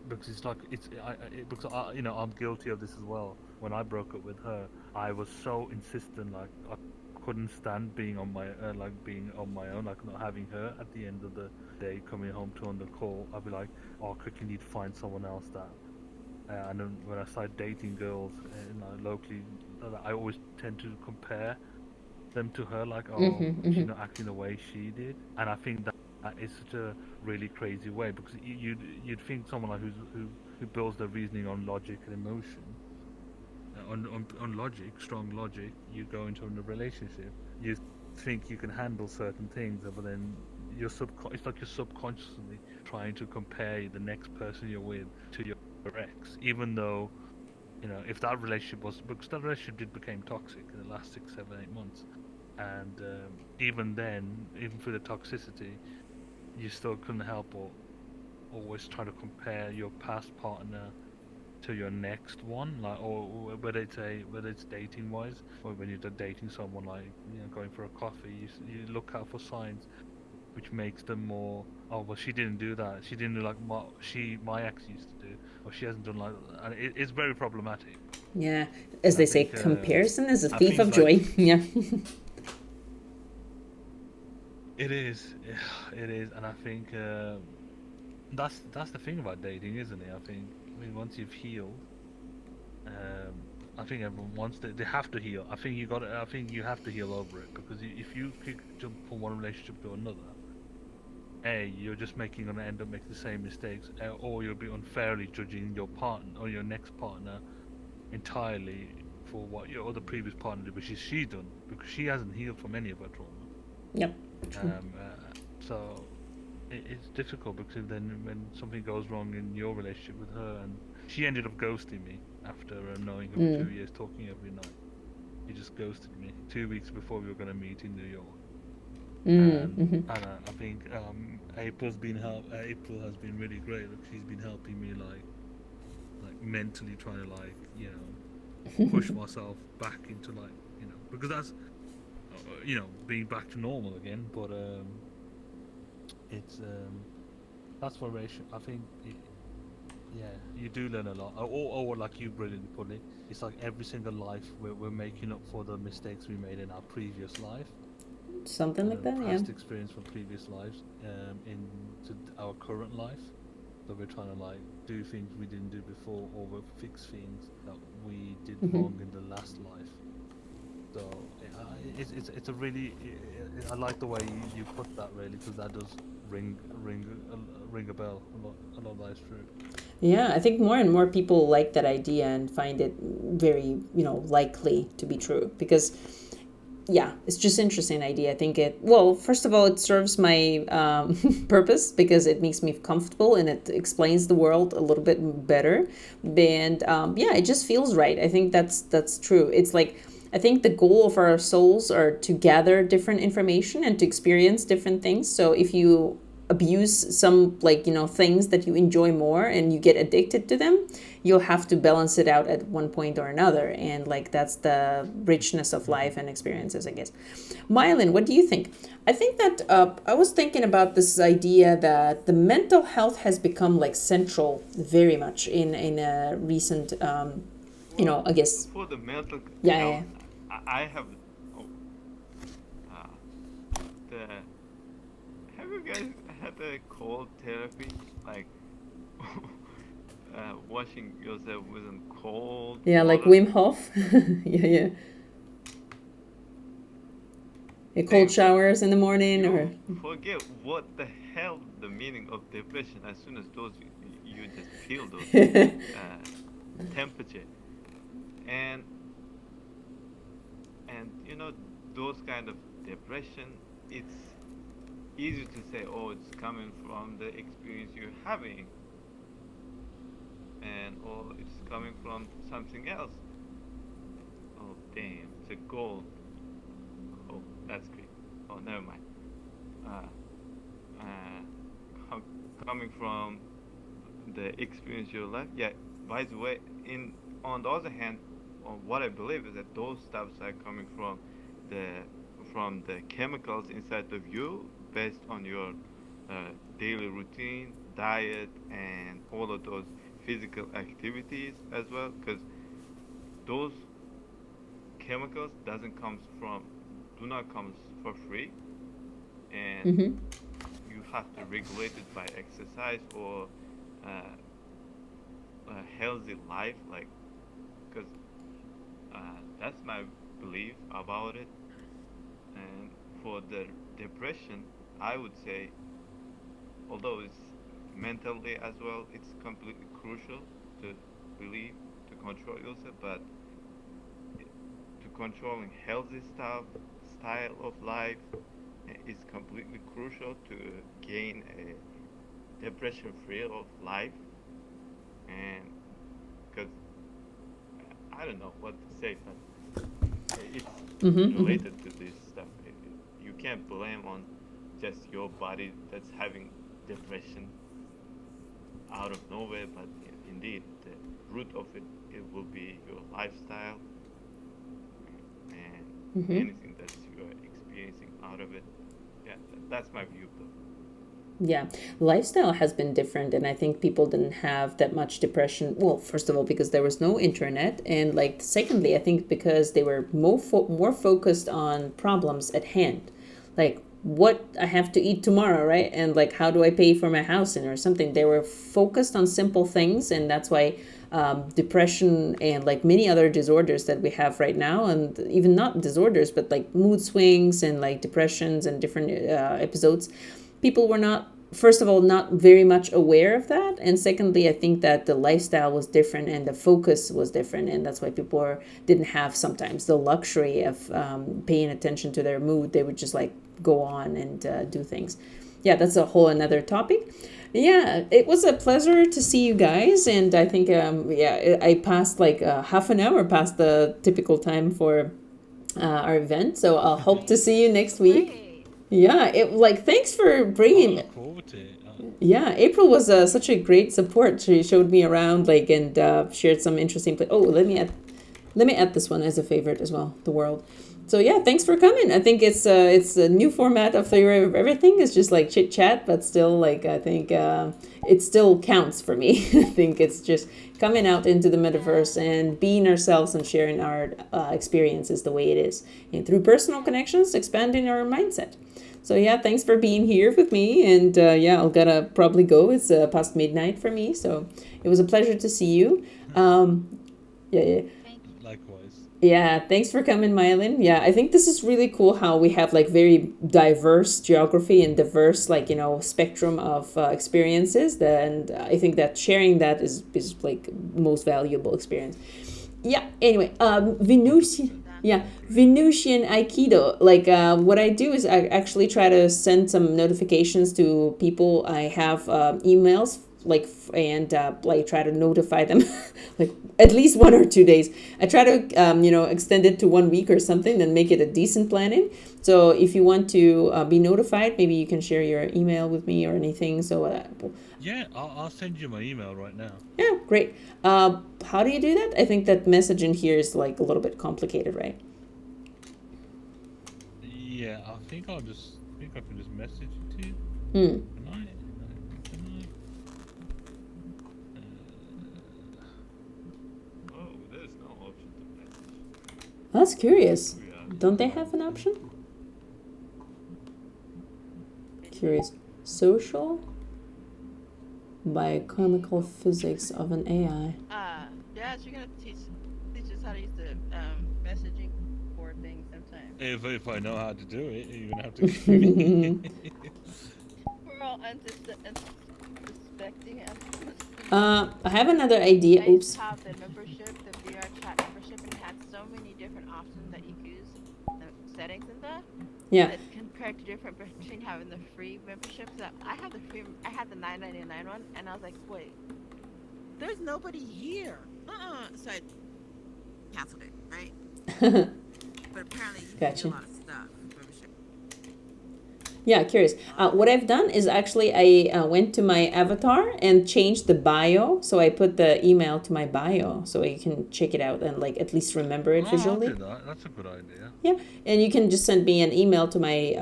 because it's like because I'm guilty of this as well. When I broke up with her, I was so insistent, like I couldn't stand being on my being on my own, like not having her at the end of the day coming home to on the call. I'd be like, oh, I quickly need to find someone else that. And then when I started dating girls locally, I always tend to compare them to her, like, oh, she's not acting the way she did, and I think that is such a really crazy way because you'd think someone like who builds their reasoning on logic and emotion, on logic, strong logic, you go into a relationship, you think you can handle certain things, but then it's like you're subconsciously trying to compare the next person you're with to your ex, even though if that relationship was because that relationship did become toxic in the last 6, 7, 8 months, and even then, even through the toxicity, you still couldn't help but always try to compare your past partner to your next one, like, or whether it's dating wise, or when you're dating someone, like going for a coffee, you look out for signs which makes them more. Oh well, she didn't do that. She didn't do like my ex used to do, or she hasn't done like, and it's very problematic. Yeah, as And I they say, think comparison is a I thief think of like joy. Yeah. it is, yeah, it is, and I think that's the thing about dating, isn't it? I mean, once you've healed, I think everyone wants to. They have to heal. I think you got. I think you have to heal over it because if you could jump from one relationship to another, you're just gonna end up making the same mistakes, or you'll be unfairly judging your partner or your next partner entirely for what your other previous partner did, which is she done because she hasn't healed from any of her trauma. Yep. True. So it's difficult because then when something goes wrong in your relationship with her, and she ended up ghosting me after knowing her for Mm. 2 years, talking every night. She just ghosted me 2 weeks before we were going to meet in New York, Mm. and Mm-hmm. I think April has been really great. Like, she's been helping me like mentally trying to push myself back into because that's being back to normal again. But it's that's what relationship. I think yeah, you do learn a lot. Or like you brilliantly put it, it's like every single life we're making up for the mistakes we made in our previous life Something like and that. Yeah. past experience from previous lives into our current life. So we're trying to like do things we didn't do before, or we fix things that we did Mm-hmm. wrong in the last life. So it's a really I like the way you put that really because that does ring a bell a lot of that is true. Yeah, I think more and more people like that idea and find it very, likely to be true because yeah, it's just an interesting idea. I think well, first of all, it serves my purpose because it makes me comfortable and it explains the world a little bit better. And yeah, it just feels right. I think that's true. It's like, I think the goal of our souls are to gather different information and to experience different things. So if you abuse some, like, things that you enjoy more and you get addicted to them, you'll have to balance it out at one point or another, and like that's the richness of Mm-hmm. life and experiences, I guess. Mylin, what do you think? I think that I was thinking about this idea that the mental health has become like central very much in a recent Well, I guess. for the mental Yeah, yeah, health, yeah. I have. Oh, uh, the have you guys had a cold therapy? Like washing yourself with some cold Yeah, like water? Wim Hof. Yeah, yeah. Yeah, cold Damn, showers in the morning or. you forget what the hell the meaning of depression as soon as those you just feel those uh, temperature and and those kind of depression. It's easy to say, oh, it's coming from the experience you're having, and or it's coming from something else. Oh damn, it's a goal. Oh, that's great. Oh, never mind. Uh, uh, coming from the experience your life. Yeah. By the way, in on the other hand, what I believe is that those stuffs are coming the from the chemicals inside of you, based on your daily routine, diet and all of those physical activities as well, because those chemicals do not comes for free, and Mm-hmm. you have to regulate it by exercise or uh, a healthy life, like, because that's my belief about it. And for the depression, I would say, although it's mentally as well, it's completely crucial to believe to control yourself, but to controlling healthy stuff, style of life is completely crucial to gain a depression-free of life. And because I don't know what to say, but it's Mm-hmm. Mm-hmm. related to this stuff. You can't blame on just your body that's having depression out of nowhere, but indeed the root of it will be your lifestyle and Mm-hmm. anything that you are experiencing out of it. Yeah, that's my view, though. Yeah, lifestyle has been different, and I think people didn't have that much depression. Well, first of all, because there was no internet, and like secondly, I think because they were more focused on problems at hand, like what I have to eat tomorrow, right? And like how do I pay for my house or something. They were focused on simple things, and that's why depression and like many other disorders that we have right now, and even not disorders, but like mood swings and like depressions and different episodes, people were not, first of all, not very much aware of that, and secondly, I think that the lifestyle was different and the focus was different, and that's why didn't have sometimes the luxury of paying attention to their mood. They would just like go on and do things. Yeah, that's a whole another topic. Yeah, it was a pleasure to see you guys, and I think yeah, I passed like half an hour past the typical time for our event, so I'll hope to see you next week. Great. Yeah, it like thanks for I bringing. look forward to it. Yeah, April was such a great support. She showed me around, like, and shared some interesting. Oh, let me add this one as a favorite as well. The world. So yeah, thanks for coming. I think it's a new format of Theory of Everything. It's just like chit chat, but still like I think it still counts for me. I think it's just coming out into the metaverse and being ourselves and sharing our experiences the way it is, and through personal connections, expanding our mindset. So yeah, thanks for being here with me, and yeah, I'll gotta probably go. It's past midnight for me, so it was a pleasure to see you. Yeah, yeah. Thank you. Likewise. Yeah, thanks for coming, Mylin. Yeah, I think this is really cool how we have like very diverse geography and diverse like spectrum of experiences. And I think that sharing that is like most valuable experience. Yeah. Anyway, Venusian. 100%. Yeah, Venusian Aikido. Like what I do is I actually try to send some notifications to people. I have emails like and like try to notify them like at least 1 or 2 days. I try to extend it to 1 week or something and make it a decent planning. So if you want to be notified, maybe you can share your email with me or anything. So Yeah, I'll send you my email right now. yeah, great. How do you do that? I think that message in here is like a little bit complicated, right? Yeah, I think I can just message it to you. Hmm. Can I? Oh, there's no option to message. That's curious. Yeah. Don't they have an option? Curious. Social biochemical physics of an AI. Dad, you're gonna teach us how to use the messaging board thing sometime. If I know how to do it, you're gonna have to give me. We're all unsuspecting him. I have another idea. I used Oops. to have the membership, the VR chat membership, and it had so many different options that you could use, settings in that. Yeah. As compared to different between having the free memberships, that I had the $9.99 one, and I was like, wait, there's nobody here. So I canceled it, right? But apparently you can Gotcha. do a lot of stuff. Membership. Yeah, curious. What I've done is actually I went to my avatar and changed the bio. So I put the email to my bio so you can check it out and like at least remember it Oh, I'll visually. do that. That's a good idea. Yeah, and you can just send me an email to my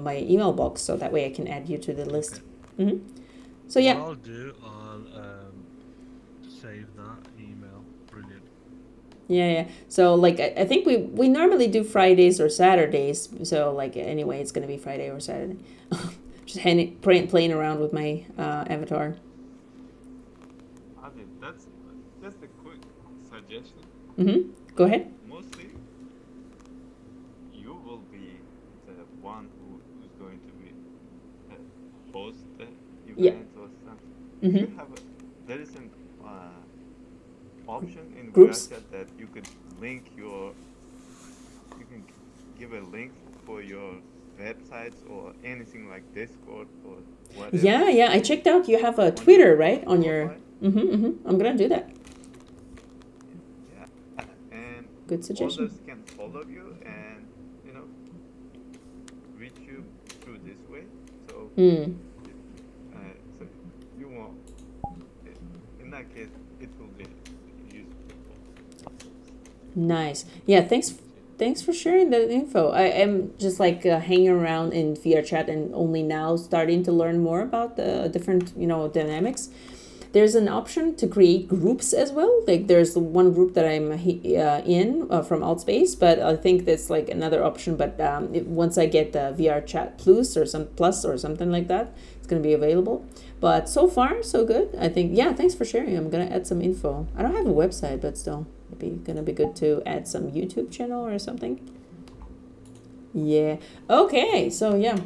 my email box so that way I can add you to the list. Okay. hmm So yeah. What I'll do, I'll save that email. Brilliant. Yeah. So like I think we normally do Fridays or Saturdays. So like anyway, it's gonna be Friday or Saturday. Just playing around with my avatar. Adi, that's just a quick suggestion. Go ahead. Mostly, you will be the one who's going to be host the event or something. You have there is an option in Groups? VRChat that you could link your, you can give a link for your websites or anything like Discord or whatever. Yeah. I checked out. You have a Twitter, right, on your. profile. I'm gonna do that. Yeah, and Good suggestion. others can follow you and reach you through this way. So, so you won't. In that case, it will be useful. Nice. Yeah. Thanks for sharing that info. I am just like hanging around in VRChat and only now starting to learn more about the different dynamics. There's an option to create groups as well. Like there's one group that I'm in from Altspace, but I think that's like another option. But once I get the VRChat Plus or something like that, it's gonna be available. But so far so good. I think thanks for sharing. I'm gonna add some info. I don't have a website, but still, gonna be good to add some YouTube channel or something. Yeah. Okay. So yeah.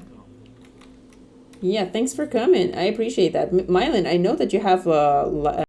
Yeah, thanks for coming. I appreciate that. Mylan, I know that you have